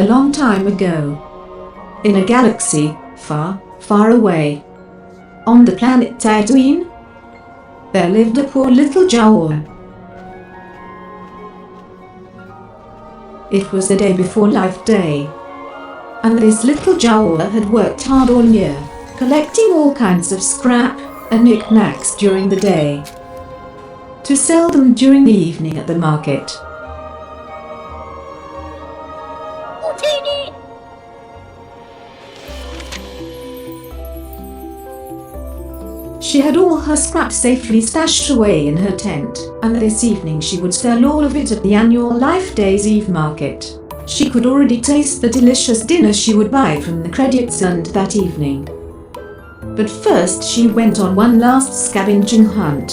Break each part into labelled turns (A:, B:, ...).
A: A long time ago, in a galaxy far, far away, on the planet Tatooine, there lived a poor little Jawa. It was the day before Life Day, and this little Jawa had worked hard all year, collecting all kinds of scrap and knickknacks during the day, to sell them during the evening at the market. She had all her scrap safely stashed away in her tent, and this evening she would sell all of it at the annual Life Days Eve market. She could already taste the delicious dinner she would buy from the credits earned that evening. But first she went on one last scavenging hunt.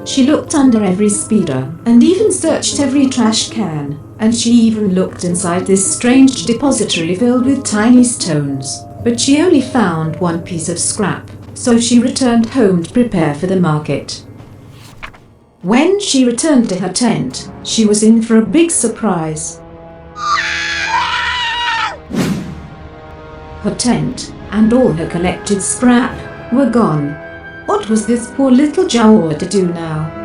A: She looked under every speeder, and even searched every trash can, and she even looked inside this strange depository filled with tiny stones, but she only found one piece of scrap. So she returned home to prepare for the market. When she returned to her tent, she was in for a big surprise. Her tent, and all her collected scrap, were gone. What was this poor little Jawa to do now?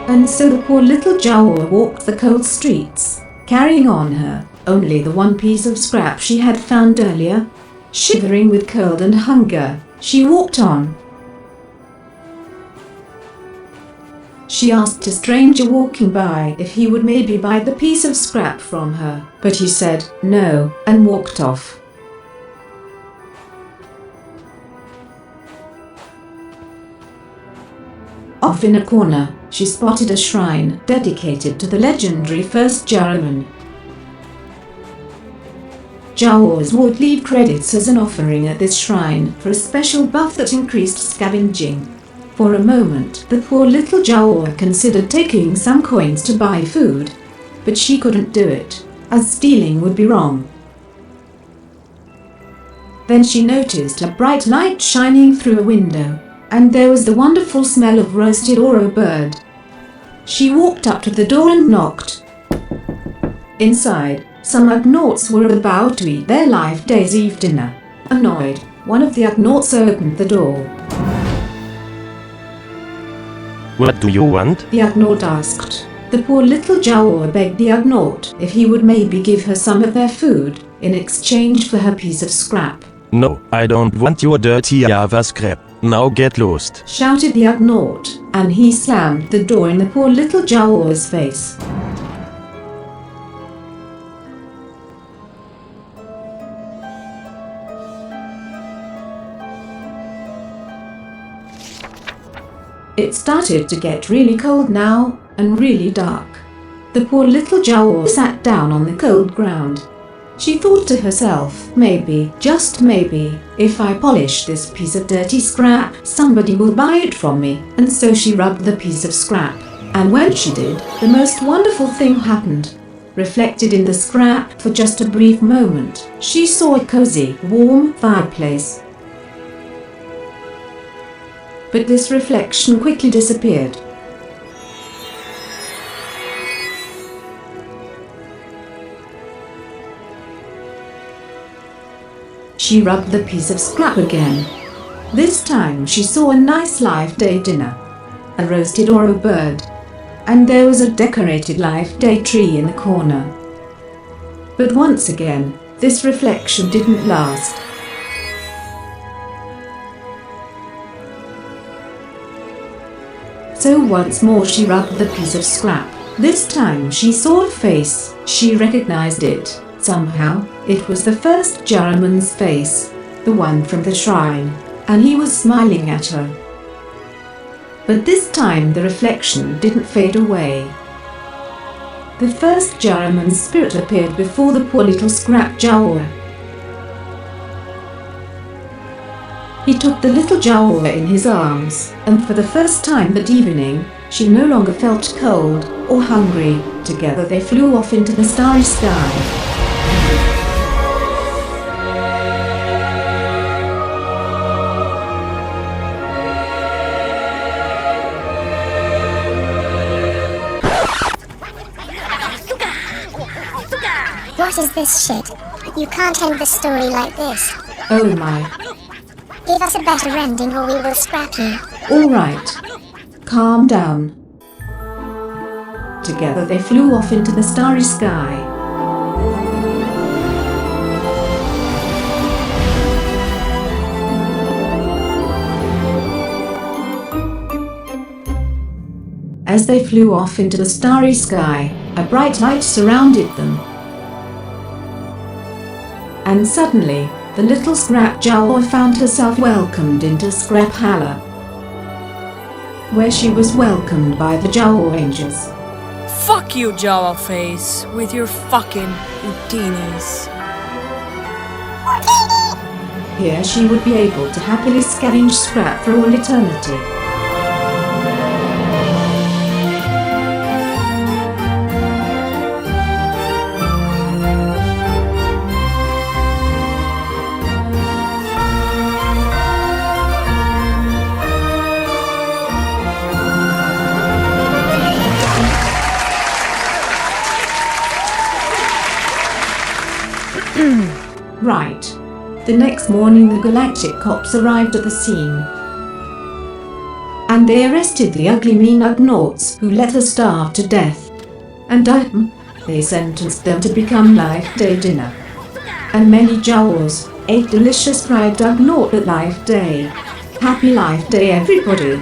A: And so the poor little Jawa walked the cold streets, carrying on her only the one piece of scrap she had found earlier. Shivering with cold and hunger, she walked on. She asked a stranger walking by if he would maybe buy the piece of scrap from her, but he said no and walked off. Off in a corner, she spotted a shrine dedicated to the legendary first Jaraman. Jawas would leave credits as an offering at this shrine for a special buff that increased scavenging. For a moment, the poor little Jawa considered taking some coins to buy food, but she couldn't do it, as stealing would be wrong. Then she noticed a bright light shining through a window, and there was the wonderful smell of roasted Oro bird. She walked up to the door and knocked. Inside, some Ugnaughts were about to eat their Life Days Eve dinner. Annoyed, one of the Ugnaughts opened the door.
B: What do you want?
A: The Ugnaught asked. The poor little Jawa begged the Ugnaught if he would maybe give her some of their food in exchange for her piece of scrap.
B: No, I don't want your dirty Java scrap. Now get lost,
A: shouted the Ugnaught, and he slammed the door in the poor little Jawa's face. It started to get really cold now, and really dark. The poor little Jawa sat down on the cold ground. She thought to herself, maybe, just maybe, if I polish this piece of dirty scrap, somebody will buy it from me. And so she rubbed the piece of scrap. And when she did, the most wonderful thing happened. Reflected in the scrap for just a brief moment, she saw a cozy, warm fireplace. But this reflection quickly disappeared. She rubbed the piece of scrap again. This time she saw a nice Life Day dinner, a roasted Oro bird, and there was a decorated Life Day tree in the corner. But once again, this reflection didn't last. So once more she rubbed the piece of scrap. This time she saw a face. She recognized it. Somehow, it was the first Jaraman's face, the one from the shrine, and he was smiling at her. But this time the reflection didn't fade away. The first Jaraman's spirit appeared before the poor little scrap Jawa. He took the little Jawa in his arms, and for the first time that evening, she no longer felt cold or hungry. Together they flew off into the starry sky.
C: What is this shit? You can't end the story like this.
A: Oh my.
C: Give us a better ending or we will scrap you.
A: Alright. Calm down. Together they flew off into the starry sky. As they flew off into the starry sky, a bright light surrounded them. And suddenly, the little Scrap Jawa found herself welcomed into Scrap Hala, where she was welcomed by the Jawa Rangers.
D: Fuck you, Jawa face, with your fucking Houtinis.
A: Here she would be able to happily scavenge scrap for all eternity. Right. The next morning the Galactic Cops arrived at the scene. And they arrested the ugly mean Ugnaughts who let her starve to death. And they sentenced them to become Life Day dinner. And many Jawas ate delicious fried Ugnaught at Life Day. Happy Life Day everybody!